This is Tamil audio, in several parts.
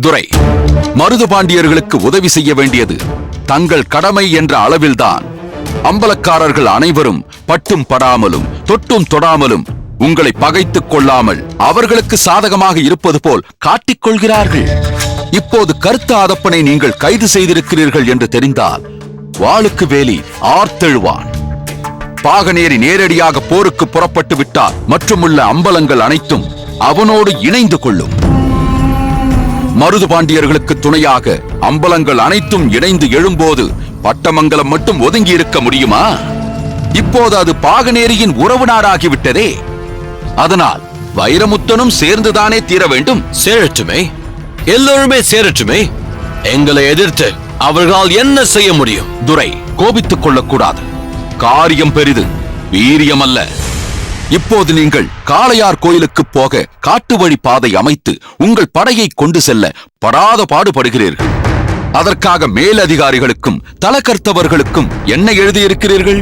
துரை, மருதுபாண்டியர்களுக்கு உதவி செய்ய வேண்டியது தங்கள் கடமை என்ற அளவில்தான் அம்பலக்காரர்கள் அனைவரும் பட்டும் படாமலும் தொட்டும் தொடாமலும் உங்களை பகைத்துக் கொள்ளாமல் அவர்களுக்கு சாதகமாக இருப்பது போல் காட்டிக் கொள்கிறார்கள். இப்போது கருத்த ஆதப்பனை நீங்கள் கைது செய்திருக்கிறீர்கள் என்று தெரிந்தால் வாளுக்கு வேலி ஆர்த்தெழுவான். பாகனேரி நேரடியாக போருக்கு புறப்பட்டு விட்டார் மற்றுமுள்ள அம்பலங்கள் அனைத்தும் அவனோடு இணைந்து கொள்ளும். மருதுபாண்டியர்களுக்கு துணையாக அம்பலங்கள் அனைத்தும் இணைந்து எழும்போது பட்டமங்கலம் மட்டும் ஒதுங்கி இருக்க முடியுமா? இப்போது அது பாகனேரியின் உறவு நாடாகிவிட்டதே. அதனால் வைரமுத்தனும் சேர்ந்துதானே தீர வேண்டும். சேரட்டுமே, எல்லோருமே சேரட்டுமே. எங்களை எதிர்த்து அவர்களால் என்ன செய்ய முடியும்? துரை, கோபித்துக் கொள்ளக்கூடாது. காரியம் பெரிது, வீரியம் அல்ல. இப்போது நீங்கள் காளையார் கோயிலுக்கு போக காட்டு வழி பாதை அமைத்து உங்கள் படையை கொண்டு செல்ல படாத பாடுபடுகிறீர்கள். அதற்காக மேலதிகாரிகளுக்கும் தலக்கர்த்தவர்களுக்கும் என்ன எழுதியிருக்கிறீர்கள்?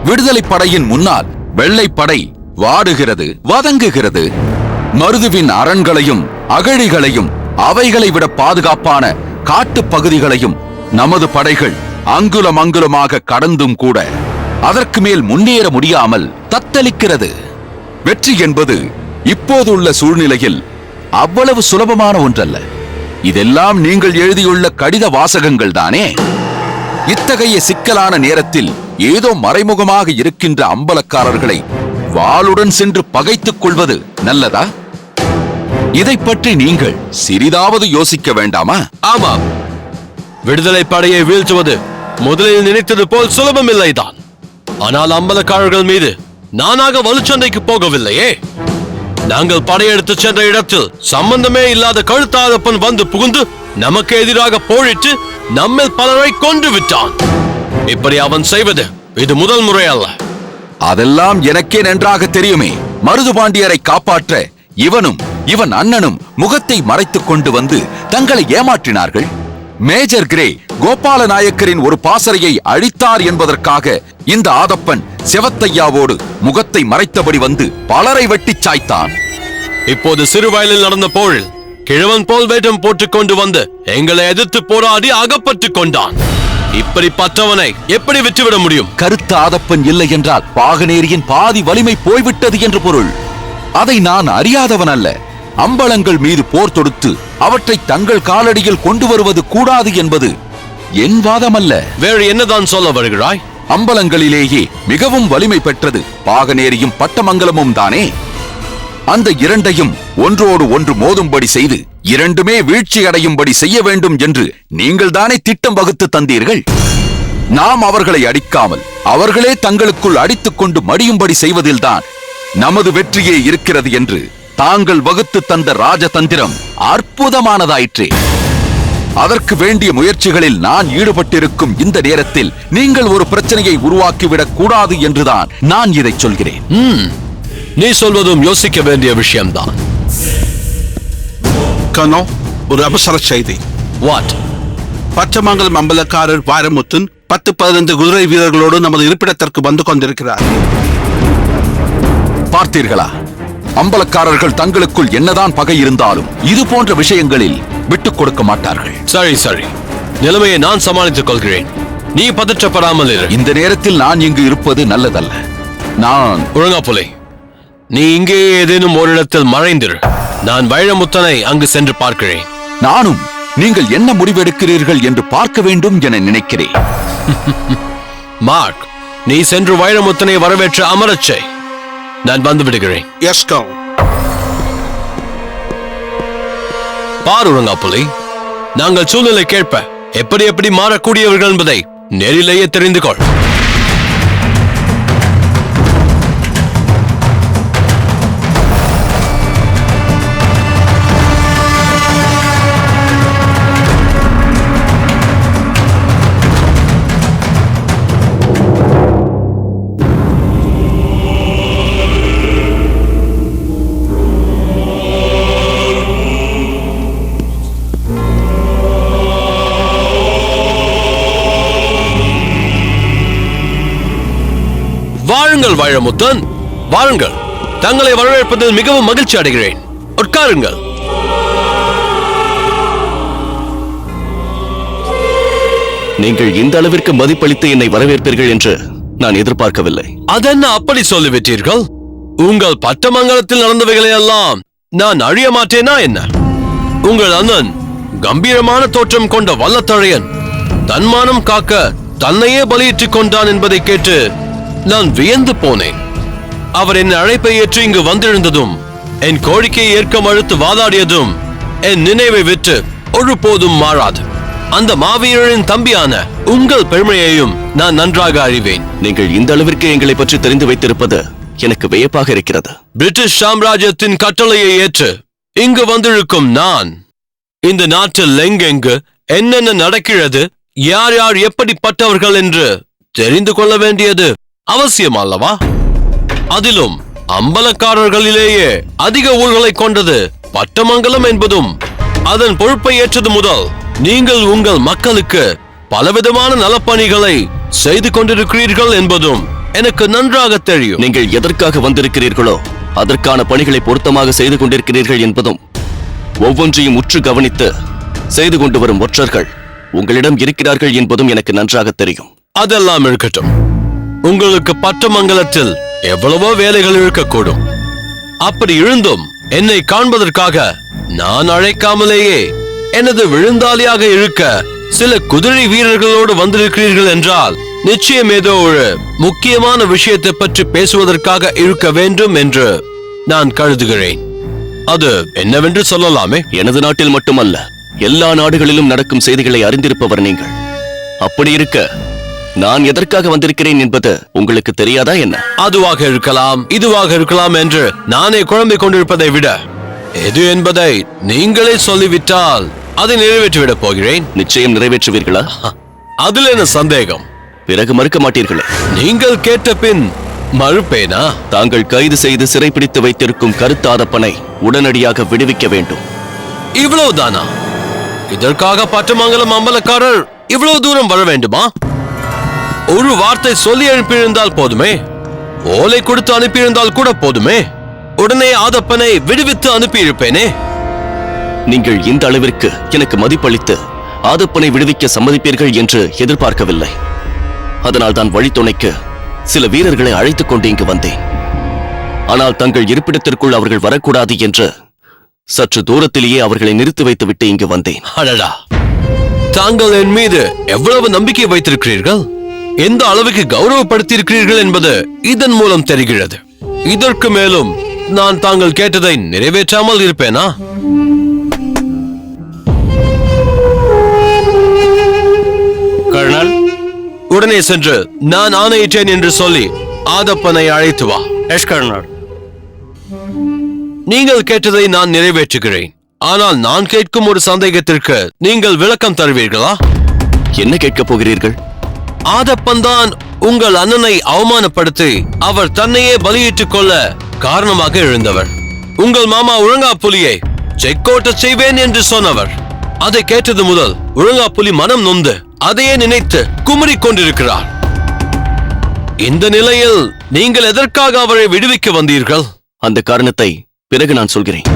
விடுதலை படையின் முன்னால் வெள்ளைப்படை வாடுகிறது, வதங்குகிறது. மருதுவின் அரண்களையும் அகழிகளையும் அவைகளை விட பாதுகாப்பான காட்டு பகுதிகளையும் நமது படைகள் அங்குலம் அங்குலமாக கடந்தும் கூட அதற்கு மேல் முன்னேற முடியாமல் தத்தளிக்கிறது. வெற்றி என்பது இப்போதுள்ள சூழ்நிலையில் அவ்வளவு சுலபமான ஒன்றல்ல. இதெல்லாம் நீங்கள் எழுதியுள்ள கடித வாசகங்கள் தானே. இத்தகைய சிக்கலான நேரத்தில் ஏதோ மறைமுகமாக இருக்கின்ற அம்பலக்காரர்களை வாளுடன் சென்று பகைத்துக் கொள்வது நல்லதா? இதை பற்றி நீங்கள் சிறிதாவது யோசிக்க வேண்டாமா? ஆமாம், விடுதலை படையை வீழ்த்துவது முதலில் நினைத்தது போல் சுலபமில்லைதான். ஆனால் அம்பலக்காரர்கள் மீது நானாக வலுச்சண்டைக்கு போகவில்லையே. நாங்கள் படையெடுத்து சென்ற இடத்தில் சம்பந்தமே இல்லாத கழுத்தாதப்பன் வந்து புகுந்து நமக்கு எதிராக போரிட்டு நம்மில் பலரை கொன்று விட்டான். இப்படி அவன் செய்வது இது முதல் முறை அல்ல. அதெல்லாம் எனக்கே நன்றாக தெரியுமே. மருதுபாண்டியரை காப்பாற்ற இவனும் இவன் அண்ணனும் முகத்தை மறைத்துக் கொண்டு வந்து தங்களை ஏமாற்றினார்கள். மேஜர் கிரே கோபால நாயக்கரின் ஒரு பாசறையை அழித்தார் என்பதற்காக இந்த ஆதப்பன் செவத்தையாவோடு முகத்தை மறைத்தபடி வந்து பலரை வெட்டி சாய்த்தான். இப்போது சிறுவயலில் நடந்த போரில் கிழவன் போல் வேடம் போட்டுக் கொண்டு வந்து எங்களை எதிர்த்து போராடி அகப்பட்டுக் கொண்டான். இப்படிப்பட்டவனை எப்படி விட்டுவிட முடியும்? கருத்த ஆதப்பன் இல்லை என்றால் பாகனேரியின் பாதி வலிமை போய்விட்டது என்று பொருள். அதை நான் அறியாதவன் அல்ல. அம்பலங்கள் மீது போர் தொடுத்து அவற்றை தங்கள் காலடியில் கொண்டு வருவது கூடாது என்பது என் வாதம் அல்ல. வேறு என்னதான் சொல்ல வருகிறாய்? அம்பலங்களிலேயே மிகவும் வலிமை பெற்றது பாகனேரியும் பட்டமங்கலமும் தானே. அந்த இரண்டையும் ஒன்றோடு ஒன்று மோதும்படி செய்து இரண்டுமே வீழ்ச்சி அடையும்படி செய்ய வேண்டும் என்று நீங்கள் தானே திட்டம் வகுத்து தந்தீர்கள். நாம் அவர்களை அடிக்காமல் அவர்களே தங்களுக்குள் அடித்துக் கொண்டு மடியும்படி செய்வதில்தான் நமது வெற்றியே இருக்கிறது என்று தாங்கள் வகுத்து தந்த ராஜதந்திரம் அற்புதமானதாயிற்றே. அதற்கு வேண்டிய முயற்சிகளில் நான் ஈடுபட்டிருக்கும் இந்த நேரத்தில் நீங்கள் ஒரு பிரச்சனையை உருவாக்கிவிடக் கூடாது என்றுதான் நான் இதை சொல்கிறேன். நீ சொல்வதும் யோசிக்க வேண்டிய விஷயம்தான். கனோ, ஒரு அவசர செய்தி. வாட்? பச்சமங்கலம் அம்பலக்காரர் வைரமுத்தன் 10-15 குதிரை வீரர்களோடு நமது இருப்பிடத்திற்கு வந்து கொண்டிருக்கிறார். பார்த்தீர்களா? அம்பலக்காரர்கள் தங்களுக்குள் என்னதான் பகை இருந்தாலும் இது போன்ற விஷயங்களில் விட்டுக் கொடுக்க மாட்டார்கள். சரி சரி, நிலைமையை நான் சமாளித்துக் கொள்கிறேன். நீ பதற்றப்படாமல் இரு. இந்த நேரத்தில் நான் இங்கு இருப்பது நல்லதல்ல. நான் ஒழுங்கா புலை, நீ இங்கே ஏதேனும் ஒரு இடத்தில் மறைந்திரு. நான் வைரமுத்தனை அங்கு சென்று பார்க்கிறேன். நானும் நீங்கள் என்ன முடிவெடுக்கிறீர்கள் என்று பார்க்க வேண்டும் என நினைக்கிறேன். மார்க், நீ சென்று வைரமுத்தனை வரவேற்ற அமரச்சை. நான் வந்து விடுகிறேன். எஸ் கோ. பார் ஒழுங்கா புலி, நாங்கள் சூழ்நிலை கேட்ப எப்படி எப்படி மாறக்கூடியவர்கள் என்பதை நேரிலேயே தெரிந்து கொள். வாருங்கள் வைரமுத்தன், வாருங்கள். தங்களை வரவேற்பதில் மிகவும் மகிழ்ச்சி அடைகிறேன். உட்காருங்கள். நீங்கள் இந்த அளவிற்கு மதிப்பளித்து என்னை வரவேற்பீர்கள் என்று நான் எதிர்பார்க்கவில்லை. அதென்ன அப்படி சொல்லிவிட்டீர்கள்? உங்கள் பட்டமங்கலத்தில் நடந்தவைகளை எல்லாம் நான் அழிய மாட்டேனா என்ன? உங்கள் அண்ணன் கம்பீரமான தோற்றம் கொண்ட வல்லத்தழையன் தன்மானம் காக்க தன்னையே பலியிட்டுக் கொண்டான் என்பதை கேட்டு நான் வியந்து போனேன். அவர் என் அழைப்பை ஏற்று இங்கு வந்திருந்ததும், என் கோரிக்கையை ஏற்க மறுத்து வாதாடியதும் என் நினைவை விட்டு ஒருபோதும் மாறாது. அந்த மாவீரரின் தம்பியான உங்கள் பெருமையையும் நான் நன்றாக அறிவேன். நீங்கள் இந்த அளவிற்கு எங்களை பற்றி தெரிந்து வைத்திருப்பது எனக்கு வியப்பாக இருக்கிறது. பிரிட்டிஷ் சாம்ராஜ்யத்தின் கட்டளையை ஏற்று இங்கு வந்திருக்கும் நான் இந்த நாட்டில் எங்கெங்கு என்னென்ன நடக்கிறது, யார் யார் எப்படிப்பட்டவர்கள் என்று தெரிந்து கொள்ள வேண்டியது அவசியம் அல்லவா? அதிலும் அம்பலக்காரர்களிலேயே அதிக ஊர்களை கொண்டது பட்டமங்கலம் என்பதும், அதன் பொறுப்பை ஏற்றது முதல் நீங்கள் உங்கள் மக்களுக்கு பலவிதமான நலப்பணிகளை செய்து கொண்டிருக்கிறீர்கள் என்பதும் எனக்கு நன்றாக தெரியும். நீங்கள் எதற்காக வந்திருக்கிறீர்களோ அதற்கான பணிகளை பொருத்தமாக செய்து கொண்டிருக்கிறீர்கள் என்பதும், ஒவ்வொன்றையும் உற்று கவனித்து செய்து கொண்டு வரும் ஒற்றர்கள் உங்களிடம் இருக்கிறார்கள் என்பதும் எனக்கு நன்றாக தெரியும். அதெல்லாம் இருக்கட்டும். உங்களுக்கு பட்டமங்கலத்தில் எவ்வளவோ வேலைகள் இருக்கக்கூடும். அப்படி இருந்தும் என்னை காண்பதற்காக நான் அழைக்காமலேயே எனது விழுந்தாளியாக இருக்க சில குதிரை வீரர்களோடு வந்திருக்கிறீர்கள் என்றால், நிச்சயம் ஏதோ ஒரு முக்கியமான விஷயத்தை பற்றி பேசுவதற்காக இருக்க வேண்டும் என்று நான் கருதுகிறேன். அது என்னவென்று சொல்லலாமே? எனது நாட்டில் மட்டுமல்ல, எல்லா நாடுகளிலும் நடக்கும் செய்திகளை அறிந்திருப்பவர் நீங்கள். அப்படி இருக்க நான் எதற்காக வந்திருக்கிறேன் என்பது உங்களுக்கு தெரியாதா என்ன? அதுவாக இருக்கலாம், இதுவாக இருக்கலாம் என்று நானே குழம்பிக் கொண்டிருப்பதை விட, எது என்பதை நீங்களே சொல்லிவிட்டால் அதை நிறைவேற்றிவிடப் போகிறேன். நிச்சயம் நிறைவேற்றுவீர்களா? அதில் என்ன சந்தேகம்? பிறகு மறுக்க மாட்டீர்களே? நீங்கள் கேட்ட பின் மறுப்பேனா? தாங்கள் கைது செய்து சிறைப்பிடித்து வைத்திருக்கும் கருத்தாதப்பனை உடனடியாக விடுவிக்க வேண்டும். இவ்வளவுதானா? இதற்காக பட்டமங்கலம் அம்பலக்காரர் இவ்வளவு தூரம் வர வேண்டுமா? ஒரு வார்த்தை சொல்லி அனுப்பியிருந்தால் போதுமே, ஓலை கொடுத்து அனுப்பியிருந்தால் கூட போதுமே, உடனே ஆதப்பனை விடுவித்து அனுப்பியிருப்பேனே. நீங்கள் இந்த அளவிற்கு எனக்கு மதிப்பளித்து ஆதப்பனை விடுவிக்க சம்மதிப்பீர்கள் என்று எதிர்பார்க்கவில்லை. அதனால் தான் வழித்துணைக்கு சில வீரர்களை அழைத்துக் கொண்டு இங்கு வந்தேன். ஆனால் தங்கள் இருப்பிடத்திற்குள் அவர்கள் வரக்கூடாது என்று சற்று தூரத்திலேயே அவர்களை நிறுத்தி வைத்துவிட்டு இங்கு வந்தேன். அடடா, தாங்கள் என் மீது எவ்வளவு நம்பிக்கை வைத்திருக்கிறீர்கள், எந்த அளவுக்கு கௌரவப்படுத்தியிருக்கிறீர்கள் என்பது இதன் மூலம் தெரிகிறது. இதற்கு மேலும் நான் தாங்கள் கேட்டதை நிறைவேற்றாமல் இருப்பேனா? கர்னல், உடனே சென்று நான் ஆணையிட்டேன் என்று சொல்லி ஆதப்பனை அழைத்து வா. Yes colonel. நீங்கள் கேட்டதை நான் நிறைவேற்றுகிறேன். ஆனால் நான் கேட்கும் ஒரு சந்தேகத்திற்கு நீங்கள் விளக்கம் தருவீர்களா? என்ன கேட்கப் போகிறீர்கள்? ஆதப்பன் தான் உங்கள் அண்ணனை அவமானப்படுத்தி அவர் தன்னையே பலியிட்டுக் கொள்ள காரணமாக எழுந்தவர். உங்கள் மாமா உழங்கா புலியை செக்கோட்ட செய்வேன் என்று சொன்னவர். அதை கேட்டது முதல் உழங்கா புலி மனம் நொந்து அதையே நினைத்து குமரிக் கொண்டிருக்கிறார். இந்த நிலையில் நீங்கள் எதற்காக அவரை விடுவிக்க வந்தீர்கள்? அந்த காரணத்தை பிறகு நான் சொல்கிறேன்.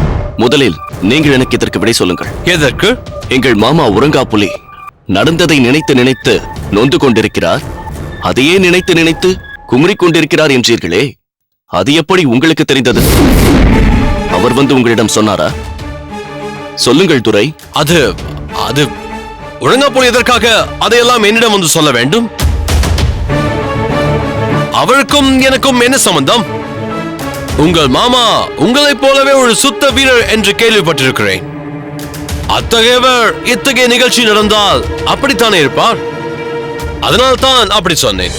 முதலில் நீங்கள் எனக்கு இதற்கு விடை சொல்லுங்கள். எதற்கு? எங்கள் மாமா உறங்கா புலி நடந்ததை நினைத்து நினைத்து நொந்து கொண்டிருக்கிறார், அதையே நினைத்து நினைத்து குமரிக் கொண்டிருக்கிறார் என்றீர்களே, அது எப்படி உங்களுக்கு தெரிந்தது? அவர் வந்து உங்களிடம் சொன்னாரா? சொல்லுங்கள் துரை. அது அது உழங்கா புலி எதற்காக அதையெல்லாம் என்னிடம் வந்து சொல்ல வேண்டும்? அவருக்கும் எனக்கும் என்ன சம்பந்தம்? உங்கள் மாமா உங்களைப் போலவே ஒரு சுத்த வீரர் என்று கேள்விப்பட்டிருக்கிறேன். அத்தகையவர் இத்தகைய நிகழ்ச்சி நடந்தால் அப்படித்தானே இருப்பார். அதனால் தான் அப்படி சொன்னேன்.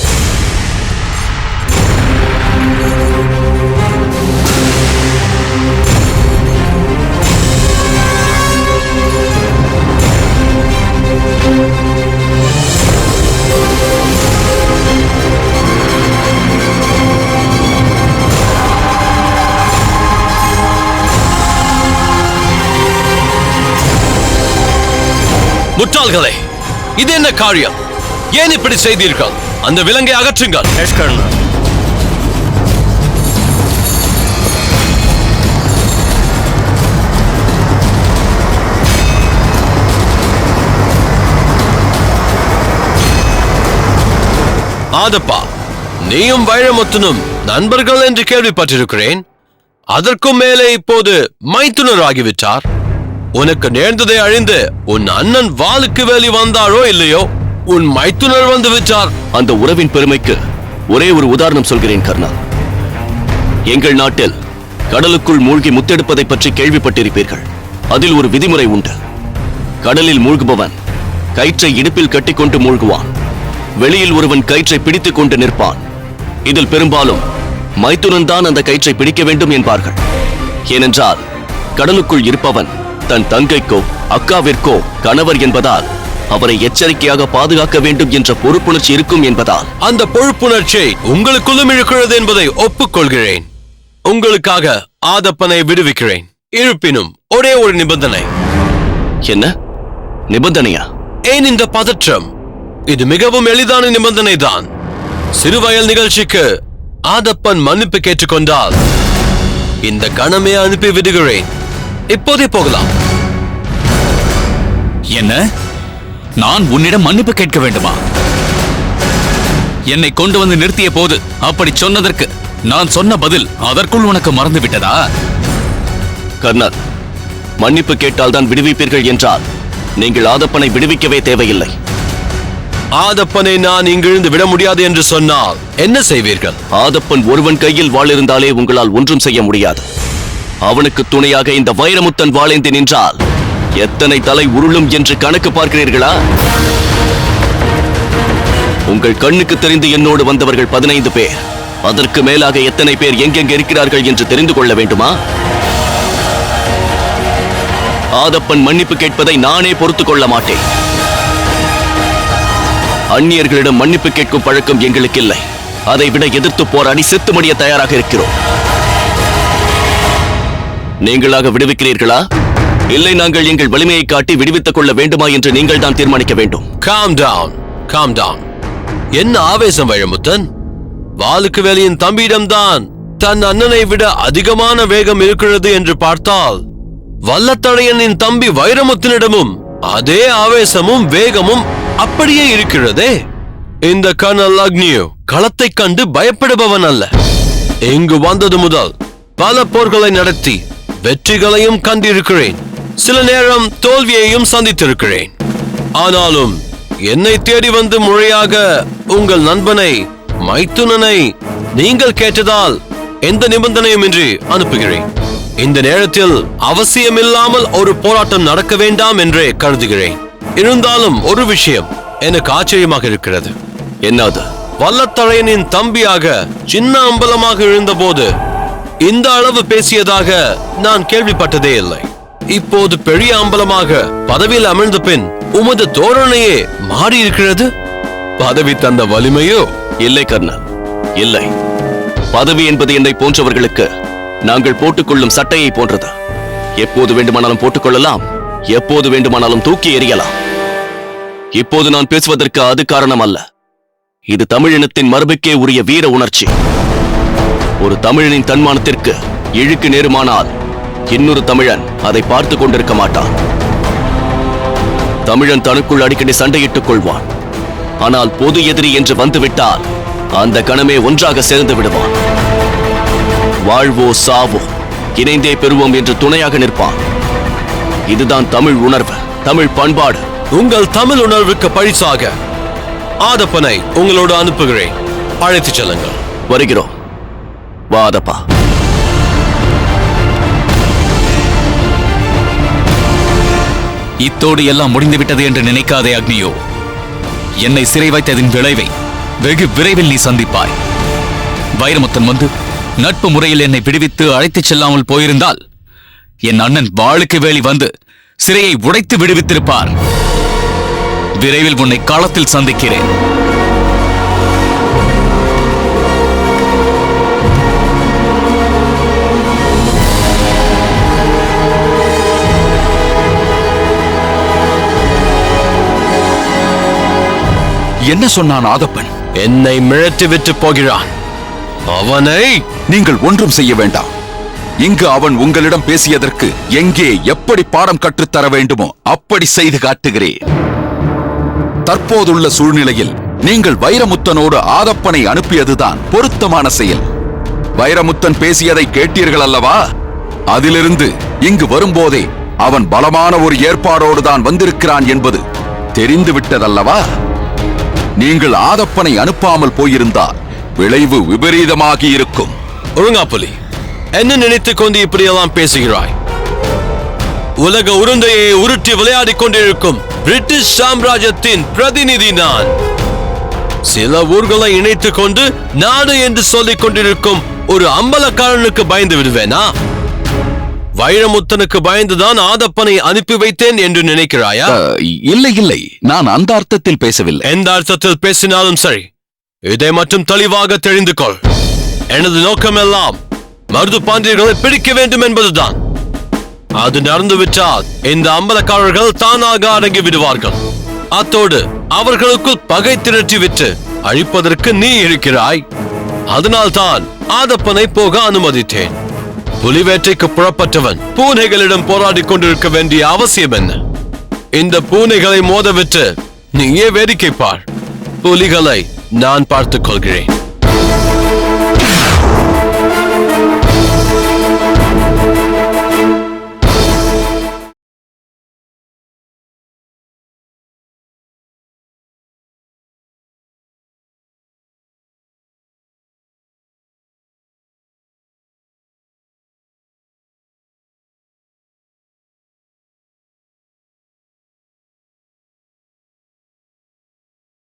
முட்டாள்களே, இது என்ன காரியம்? ஏன் இப்படி செய்தீர்கள்? அந்த விலங்கை அகற்றுங்கள். S kernel. ஆதப்பா, நீயும் வைரமுத்தனும் நண்பர்கள் என்று கேள்விப்பட்டிருக்கிறேன். அதற்கும் மேலே இப்போது மைத்துனர் ஆகிவிட்டார். உனக்கு நேர்ந்ததை அழிந்து உன் அண்ணன் வாளுக்கு வேலி வந்தாரோ இல்லையோ, உன் மைத்துனர் வந்து விட்டார். அந்த உறவின் பெருமைக்கு ஒரே ஒரு உதாரணம் சொல்கிறேன் கர்ணா. எங்கள் நாட்டில் கடலுக்குள் மூழ்கி முத்தெடுப்பதை பற்றி கேள்விப்பட்டிருப்பீர்கள். அதில் ஒரு விதிமுறை உண்டு. கடலில் மூழ்குபவன் கயிற்றை இடுப்பில் கட்டிக்கொண்டு மூழ்குவான். வெளியில் ஒருவன் கயிற்றை பிடித்துக் கொண்டு நிற்பான். இதில் பெரும்பாலும் மைத்துனன் தான் அந்த கயிற்றை பிடிக்க வேண்டும் என்பார்கள். ஏனென்றால் கடலுக்குள் இருப்பவன் தன் தங்கைக்கோ அக்காவிற்கோ கணவர் என்பதால் அவரை எச்சரிக்கையாக பாதுகாக்க வேண்டும் என்ற பொறுப்புணர்ச்சி இருக்கும் என்பதால். அந்த பொறுப்புணர்ச்சியை உங்களுக்குள்ளும் இருக்கிறது என்பதை ஒப்புக்கொள்கிறேன். உங்களுக்காக ஆதப்பனை விடுவிக்கிறேன். இருப்பினும் ஒரே ஒரு நிபந்தனை. என்ன நிபந்தனையா? ஏன் இந்த பதற்றம்? இது மிகவும் எளிதான நிபந்தனை தான். சிறுவயல் நிகழ்ச்சிக்கு ஆதப்பன் மன்னிப்பு கேட்டுக்கொண்டால் இந்த கணமே அனுப்பி விடுகிறேன். இப்போதே போகலாம். என்ன? நான் உன்னிடம் மன்னிப்பு கேட்க வேண்டுமா? என்னை கொண்டு வந்து நிறுத்திய போது அப்படி சொன்னதற்கு நான் சொன்ன பதில் அதற்குள் உனக்கு மறந்து விட்டதா? கர்ணர், மன்னிப்பு கேட்டால் தான் விடுவிப்பீர்கள் என்றால் நீங்கள் ஆதப்பனை விடுவிக்கவே தேவையில்லை. ஆதப்பனை நான் இங்கிருந்து விட முடியாது என்று சொன்னால் என்ன செய்வீர்கள்? ஆதப்பன் ஒருவன் கையில் வாள் இருந்தாலே உங்களால் ஒன்றும் செய்ய முடியாது. அவனுக்கு துணையாக இந்த வைரமுத்தன் வாளேந்தி நின்றால் எத்தனை தலை உருளும் என்று கணக்கு பார்க்கிறீர்களா? உங்கள் கண்ணுக்கு தெரிந்து என்னோடு வந்தவர்கள் 15 பேர். அதற்கு மேலாக எத்தனை பேர் எங்கெங்க இருக்கிறார்கள் என்று தெரிந்து கொள்ள வேண்டுமா? ஆதப்பன் மன்னிப்பு கேட்பதை நானே பொறுத்துக் கொள்ள மாட்டேன். அந்நியர்களிடம் மன்னிப்பு கேட்கும் பழக்கம் எங்களுக்கு இல்லை. அதை விட எதிர்த்து போராடி செத்து மடிய தயாராக இருக்கிறோம். நீங்களாக விடுவிக்கிறீர்களா, இல்லை நாங்கள் எங்கள் வலிமையை காட்டி விடுவித்துக் கொள்ள வேண்டுமா என்று நீங்கள் தான் தீர்மானிக்க வேண்டும். Calm down, calm down. என்ன ஆவேசம் வைரமுத்தன்? வாளுக்கு வேலியின் தம்பியிடம்தான் தன் அண்ணனை விட அதிகமான வேகம் இருக்கிறது என்று பார்த்தால், வல்லத்தடையனின் தம்பி வைரமுத்தனிடமும் அதே ஆவேசமும் வேகமும் அப்படியே இருக்கிறதே. இந்த கர்னல் அக்னியோ களத்தை கண்டு பயப்படுபவன் அல்ல. இங்கு வந்தது முதல் பல போர்களை நடத்தி வெற்றிகளையும் கண்டிருக்கிறேன். சில நேரம் தோல்வியையும் சந்தித்திருக்கிறேன். ஆனாலும் என்னை தேடி வந்து முறையாக உங்கள் நண்பனை மைத்துனனை நீங்கள் கேட்டதால் எந்த நிபந்தனையும் இன்றி அனுப்புகிறேன். இந்த நேரத்தில் அவசியமில்லாமல் ஒரு போராட்டம் நடக்க வேண்டாம் என்றே கருதுகிறேன். இருந்தாலும் ஒரு விஷயம் எனக்கு ஆச்சரியமாக இருக்கிறது. என்னது? வல்லத்தழையனின் தம்பியாக சின்ன அம்பலமாக இருந்தபோது இந்த அளவு பேசியதாக நான் கேள்விப்பட்டதே இல்லை. இப்போது பெரிய அம்பலமாக பதவியில் அமர்ந்த பின் உமது தோரணையே மாறி இருக்கிறது. பதவி தந்த வலிமையோ? இல்லை கர்ணர், இல்லை. பதவி என்பது என்னை போன்றவர்களுக்கு நாங்கள் போட்டுக்கொள்ளும் சட்டையை போன்றது. எப்போது வேண்டுமானாலும் போட்டுக்கொள்ளலாம், எப்போது வேண்டுமானாலும் தூக்கி எறியலாம். இப்போது நான் பேசுவதற்கு அது காரணம் அல்ல. இது தமிழினத்தின் மரபுக்கே உரிய வீர உணர்ச்சி. ஒரு தமிழனின் தன்மானத்திற்கு இழுக்கு நேருமானால் இன்னொரு தமிழன் அதை பார்த்து கொண்டிருக்க மாட்டான். தமிழன் தனக்குள் அடிக்கடி சண்டையிட்டுக் கொள்வான். ஆனால் பொது எதிரி என்று வந்துவிட்டால் அந்த கணமே ஒன்றாக சேர்ந்து விடுவான். வாழ்வோ சாவோ இணைந்தே பெறுவோம் என்று துணையாக நிற்பான். இதுதான் தமிழ் உணர்வு, தமிழ் பண்பாடு. உங்கள் தமிழ் உணர்வுக்கு பரிசாக ஆதப்பனை உங்களோடு அனுப்புகிறேன். அழைத்துச் செல்லுங்கள். வருகிறோம். வா ஆதப்பா. இத்தோடு எல்லாம் முடிந்துவிட்டது என்று நினைக்காதே அக்னியோ. என்னை சிறை வைத்ததின் விளைவை வெகு விரைவில் நீ சந்திப்பாய். வைரமுத்தன் வந்து நட்பு முறையில் என்னை விடுவித்து அழைத்துச் செல்லாமல் போயிருந்தால் என் அண்ணன் வாளுக்கு வேலி வந்து சிறையை உடைத்து விடுவித்திருப்பார். விரைவில் உன்னை களத்தில் சந்திக்கிறேன். என்ன சொன்னான் ஆதப்பன்? என்னை மிரட்டி விட்டு போகிறான். அவனை நீங்கள் ஒன்றும் செய்ய வேண்டாம். இங்கு அவன் உங்களிடம் பேசியதற்கு எங்கே எப்படி பாடம் கற்றுத்தர வேண்டுமோ அப்படி செய்து காட்டுகிறேன். தற்போதுள்ள சூழ்நிலையில் நீங்கள் வைரமுத்தனோடு ஆதப்பனை அனுப்பியதுதான் பொருத்தமான செயல். வைரமுத்தன் பேசியதை கேட்டீர்கள் அல்லவா? அதிலிருந்து இங்கு வரும்போதே அவன் பலமான ஒரு ஏற்பாடோடு தான் வந்திருக்கிறான் என்பது தெரிந்துவிட்டதல்லவா? நீங்கள் ஆதப்பனை அனுப்பாமல் போயிருந்தால் விளைவு விபரீதமாகி இருக்கும். ஒழுங்காப்புலி, என்ன நினைத்துக் கொண்டு இப்படியெல்லாம் பேசுகிறாய்? உலக உருண்டையை உருட்டி விளையாடிக் கொண்டிருக்கும் பிரிட்டிஷ் சாம்ராஜ்யத்தின் பிரதிநிதி நான். சில ஊர்களை இணைத்துக் கொண்டு நாடு என்று சொல்லிக் கொண்டிருக்கும் ஒரு அம்பலக்காரனுக்கு பயந்து விடுவேனா? வைரமுத்தனுக்கு பயந்துதான் ஆதப்பனை அனுப்பி வைத்தேன் என்று நினைக்கிறாயா? இல்லை இல்லை, நான் அந்த அர்த்தத்தில் பேசவில்லை. எந்த அர்த்தத்தில் பேசினாலும் சரி, இதை மட்டும் தெளிவாக தெரிந்து கொள். எனது நோக்கமெல்லாம் மருது பாண்டியர்களை பிடிக்க வேண்டும் என்பதுதான். அது நடந்துவிட்டால் இந்த அம்பலக்காரர்கள் தானாக அடங்கி விடுவார்கள். அத்தோடு அவர்களுக்குள் பகை திரட்டி விட்டு அழிப்பதற்கு நீ இருக்கிறாய். அதனால்தான் ஆதப்பனை போக அனுமதித்தேன். புலிவேட்டைக்கு புறப்பட்டவன் பூனைகளிடம் போராடி கொண்டிருக்க வேண்டிய அவசியம் என்ன? இந்த பூனைகளை மோதவிட்டு நீயே வேடிக்கை பார். புலிகளை நான் பார்த்துக் கொள்கிறேன்.